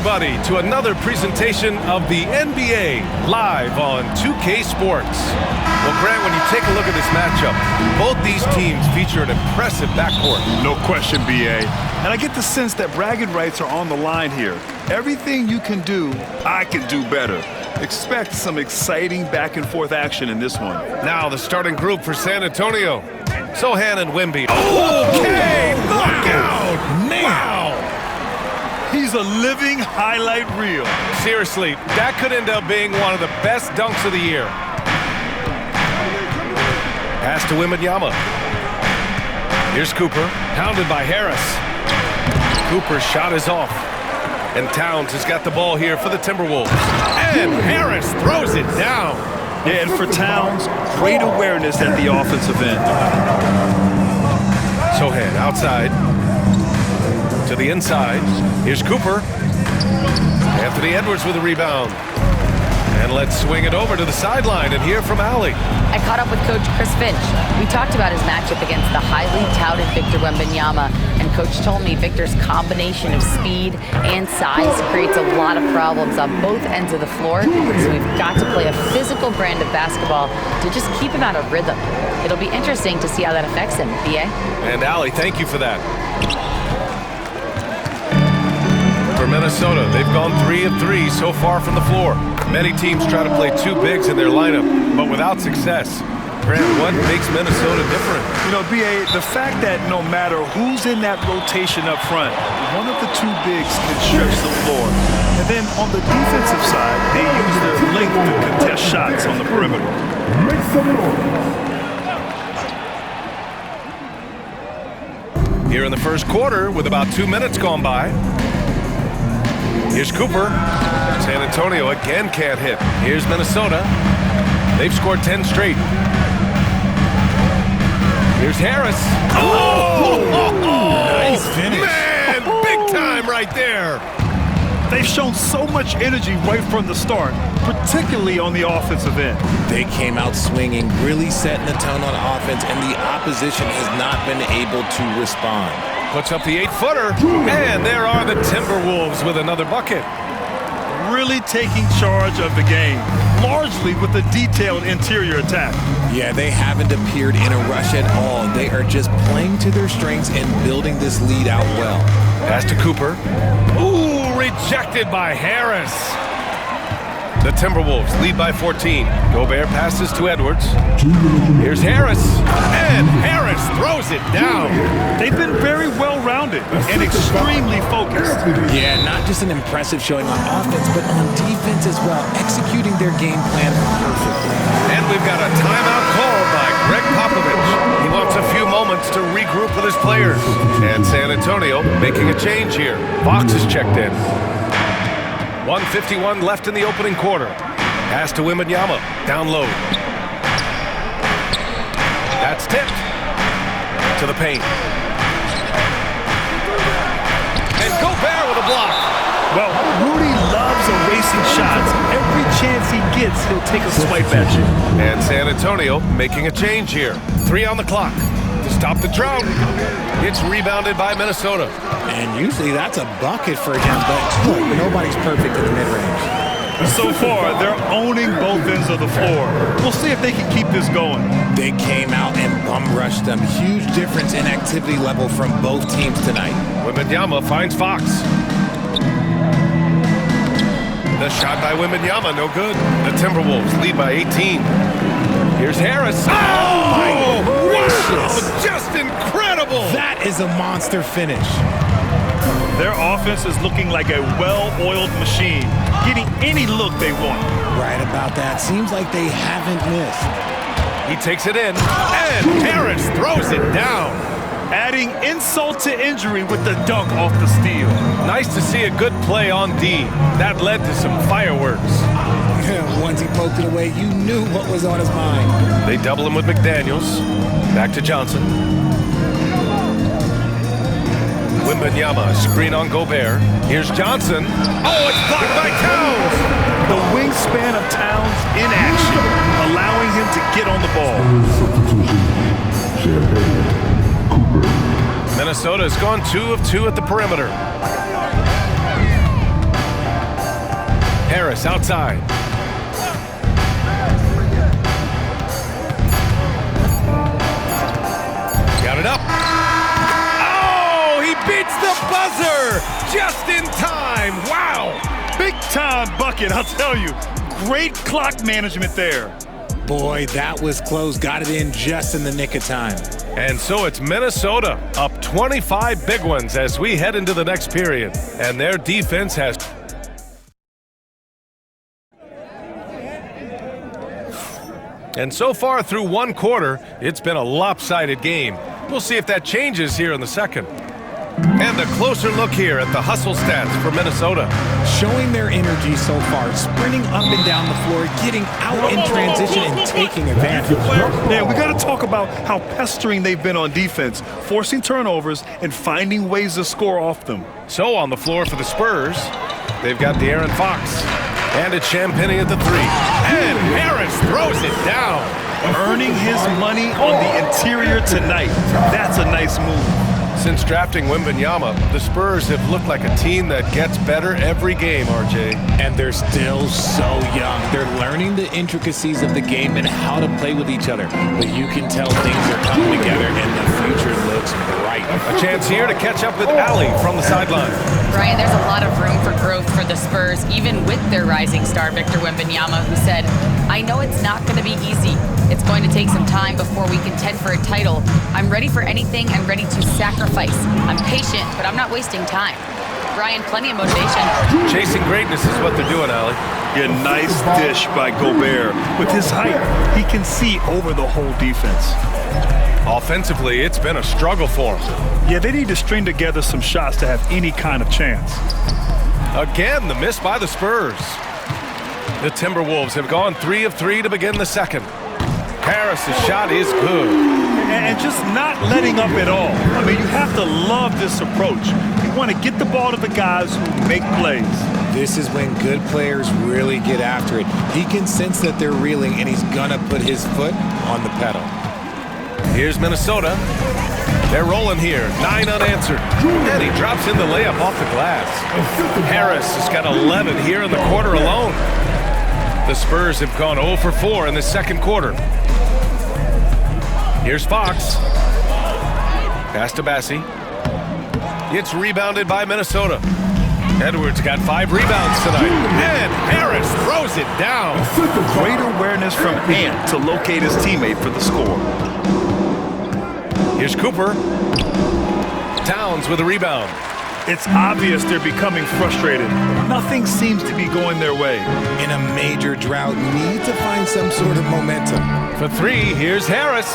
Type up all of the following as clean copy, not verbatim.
everybody, to another presentation of the NBA live on 2K Sports. Well, Grant, when you take a look at this matchup, both these teams feature an impressive backcourt. No question, B.A. And I get the sense that bragging rights are on the line here. Everything you can do, I can do better. Expect some exciting back-and-forth action in this one. Now the starting group for San Antonio. Sochan and Wemby. Okay, knockout! Wow! He's a living highlight reel. Seriously, that could end up being one of the best dunks of the year. Pass to Wembanyama. Here's Cooper, pounded by Harris. Cooper's shot is off. And Towns has got the ball here for the Timberwolves. And Harris throws it down. Yeah, and for Towns, great awareness at the offensive end. Sochan outside. To the inside. Here's Cooper. Anthony Edwards with a rebound. And let's swing it over to the sideline and hear from Allie. I caught up with Coach Chris Finch. We talked about his matchup against the highly touted Victor Wembanyama, and Coach told me Victor's combination of speed and size creates a lot of problems on both ends of the floor, so we've got to play a physical brand of basketball to just keep him out of rhythm. It'll be interesting to see how that affects him, B.A. And Allie, thank you for that. For Minnesota, they've gone 3 of 3 so far from the floor. Many teams try to play two bigs in their lineup, but without success. Grant, what makes Minnesota different? You know, B.A., the fact that no matter who's in that rotation up front, one of the two bigs can stretch the floor. And then on the defensive side, they use their length to contest shots on the perimeter. Make some noise. Here in the first quarter, with about 2 minutes gone by. Here's Cooper. San Antonio again can't hit. Here's Minnesota. They've scored 10 straight. Here's Harris. Nice finish. Man, big time right there. They've shown so much energy right from the start, particularly on the offensive end. They came out swinging, really setting the tone on offense, and the opposition has not been able to respond. Puts up the 8-footer, and there are the Timberwolves with another bucket. Really taking charge of the game, largely with a detailed interior attack. Yeah, they haven't appeared in a rush at all. They are just playing to their strengths and building this lead out well. Pass to Cooper. Ooh, rejected by Harris. The Timberwolves lead by 14. Gobert passes to Edwards. Here's Harris. And Harris throws it down. They've been very well-rounded and extremely focused. Yeah, not just an impressive showing on offense, but on defense as well, executing their game plan perfectly. And we've got a timeout called by Greg Popovich. He wants a few moments to regroup with his players. And San Antonio making a change here. Fox is checked in. 1:51 left in the opening quarter. Pass to Wembanyama. Down low. That's tipped. To the paint. And Gobert with a block. Well, Rudy loves erasing shots. Every chance he gets, he'll take a swipe at you. And San Antonio making a change here. 3 on the clock to stop the drought. It's rebounded by Minnesota. And usually that's a bucket for him, but look, nobody's perfect in the mid-range. So far, they're owning both ends of the floor. We'll see if they can keep this going. They came out and bum-rushed them. Huge difference in activity level from both teams tonight. Wembanyama finds Fox. The shot by Wembanyama, no good. The Timberwolves lead by 18. Here's Harris. Oh, my gracious. Wow, just incredible. That is a monster finish. Their offense is looking like a well-oiled machine, getting any look they want. Right about that. Seems like they haven't missed. He takes it in, and Harris throws it down. Adding insult to injury with the dunk off the steal. Nice to see a good play on D. That led to some fireworks. Once he poked it away, you knew what was on his mind. They double him with McDaniels. Back to Johnson. Wembanyama, screen on Gobert. Here's Johnson. Oh, it's blocked by Towns. The wingspan of Towns in action, allowing him to get on the ball. Minnesota has gone 2 of 2 at the perimeter. Harris outside. Got it up. Oh, he beats the buzzer just in time. Wow. Big time bucket, I'll tell you. Great clock management there. Boy, that was close. Got it in just in the nick of time. And so it's Minnesota up 25 big ones as we head into the next period. And their defense has... And so far through one quarter, it's been a lopsided game. We'll see if that changes here in the second. And a closer look here at the hustle stats for Minnesota. Showing their energy so far, sprinting up and down the floor, getting out in transition and taking advantage. Yeah, we got to talk about how pestering they've been on defense, forcing turnovers and finding ways to score off them. So on the floor for the Spurs, they've got De'Aaron Fox. And it's Champagnie at the three. And Harris throws it down. Earning his money on the interior tonight. That's a nice move. Since drafting Wembanyama, the Spurs have looked like a team that gets better every game, RJ. And they're still so young. They're learning the intricacies of the game and how to play with each other. But you can tell things are coming together and the future looks bright. A chance here to catch up with Allie from the sideline. Brian, there's a lot of room for growth for the Spurs, even with their rising star, Victor Wembanyama, who said, "I know it's not going to be easy. It's going to take some time before we contend for a title. I'm ready for anything and ready to sacrifice. I'm patient, but I'm not wasting time." Brian, plenty of motivation. Chasing greatness is what they're doing, Allie. Yeah, nice dish by Gobert. With his height, he can see over the whole defense. Offensively, it's been a struggle for them. Yeah, they need to string together some shots to have any kind of chance. Again, the miss by the Spurs. The Timberwolves have gone 3 of 3 to begin the second. Harris's shot is good. And just not letting up at all. I mean, you have to love this approach. You want to get the ball to the guys who make plays. This is when good players really get after it. He can sense that they're reeling, and he's going to put his foot on the pedal. Here's Minnesota. They're rolling here, 9 unanswered. And he drops in the layup off the glass. Harris has got 11 here in the quarter alone. The Spurs have gone 0 for 4 in the second quarter. Here's Fox. Pass to Bassie. It's rebounded by Minnesota. Edwards got 5 rebounds tonight. And Harris throws it down. Great awareness from Ant to locate his teammate for the score. Here's Cooper. Towns with a rebound. It's obvious they're becoming frustrated. Nothing seems to be going their way. In a major drought, need to find some sort of momentum. For 3, here's Harris.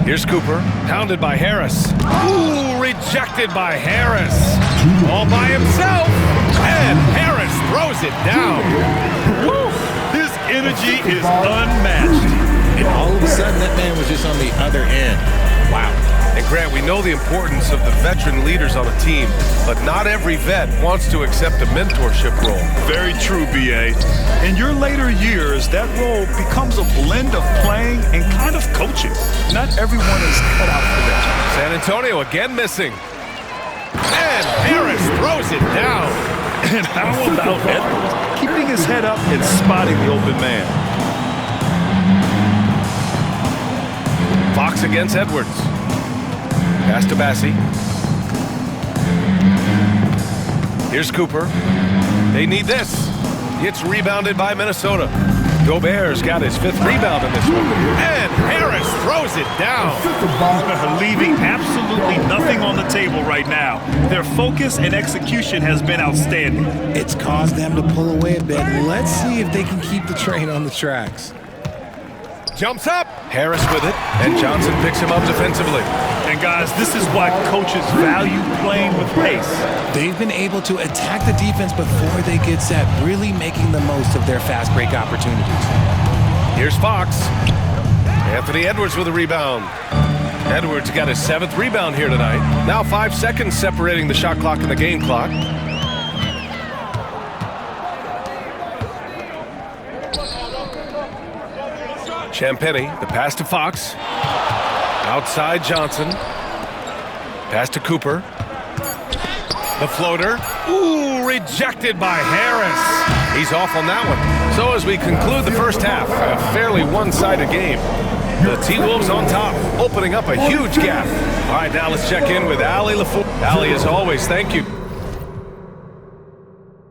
Here's Cooper, hounded by Harris. Ooh, rejected by Harris. All by himself. And Harris throws it down. Woo! His energy is unmatched. And all of a sudden, that man was just on the other end. Wow. And Grant, we know the importance of the veteran leaders on a team, but not every vet wants to accept a mentorship role. Very true, B.A. In your later years, that role becomes a blend of playing and kind of coaching. Not everyone is cut out for that. San Antonio again missing. And Harris throws it down. And how about Edwards keeping his head up and spotting the open man? Fox against Edwards. Pass to Bassie. Here's Cooper. They need this. It's rebounded by Minnesota. Gobert's got his 5th rebound in this one. And Harris throws it down. Leaving absolutely nothing on the table right now. Their focus and execution has been outstanding. It's caused them to pull away a bit. Let's see if they can keep the train on the tracks. Jumps up. Harris with it, and Johnson picks him up defensively. And guys, this is why coaches value playing with pace. They've been able to attack the defense before they get set, really making the most of their fast break opportunities. Here's Fox. Anthony Edwards with a rebound. Edwards got his 7th rebound here tonight. Now 5 seconds separating the shot clock and the game clock. Champagnie, the pass to Fox. Outside Johnson. Pass to Cooper. The floater. Ooh, rejected by Harris. He's off on that one. So as we conclude the first half, a fairly one-sided game. The T-Wolves on top, opening up a huge gap. All right, now let's check in with Allie LaFour. Allie, as always, thank you.